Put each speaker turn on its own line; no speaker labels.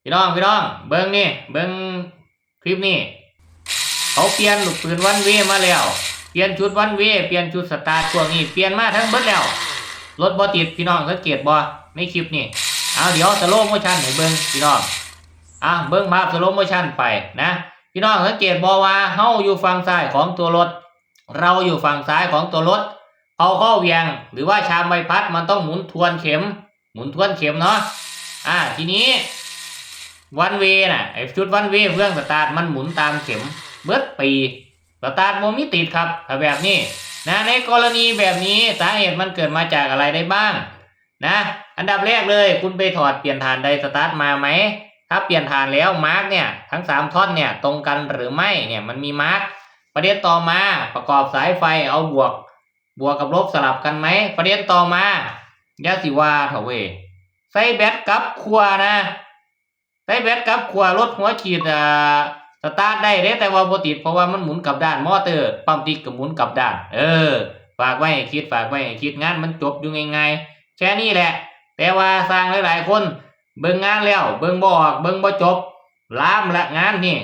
พี่น้องเบิ้งนี่เบิ้งคลิปนี่เขาเปลี่ยนลูกปืนวันเวมาแล้วเปลี่ยนชุดวันเวเปลี่ยนชุดสตาร์ทพวกนี้เปลี่ยนมาทั้งเบิดแล้วรถบอติดพี่น้องสังเกตบอในคลิปนี่เอาเดี๋ยวสโลโมชั่นให้เบิ้งพี่น้องเบิ้งภาพสโลโมชั่นไปนะพี่น้องสังเกตบอว่าเฮาอยู่ฝั่งซ้ายของตัวรถเราอยู่ฝั่งซ้ายของตัวรถเอาข้อเวียงหรือว่าชามใบพัดมันต้องหมุนทวนเข็มเนาะทีนี้วันเวน่ะไอ้ชุดวันเวเพื่องสตาร์ทมันหมุนตามเข็มเบิดปีสตาร์ทโมมิติดครับถ้าแบบนี้นะในกรณีแบบนี้สาเหตุมันเกิดมาจากอะไรได้บ้างนะอันดับแรกเลยคุณไปถอดเปลี่ยนฐานไดสตาร์ทมาไหมถ้าเปลี่ยนฐานแล้วมาร์กเนี่ยทั้ง3ท่อนเนี่ยตรงกันหรือไม่เนี่ยมันมีมาร์กประเด็นต่อมาประกอบสายไฟเอาบวกกับลบสลับกันไหมประเด็นต่อมายาสิว่าเถอะเว้ยใส่แบตกับขั้วนะใส่แบตกับขั้วลดหัวฉีดสตาร์ทได้แต่ว่าบ่ติดเพราะว่ามันหมุนกลับด้านมอเตอร์ปั๊มติ๊กก็หมุนกลับด้านฝากไว้ให้คิดงานมันจบอยู่ง่ายๆแค่นี้แหละแต่ว่าสร้างหลายๆคนเบิ่งงานแล้วเบิ่งบ่ออกเบิ่งบ่จบล้ามละงานนี่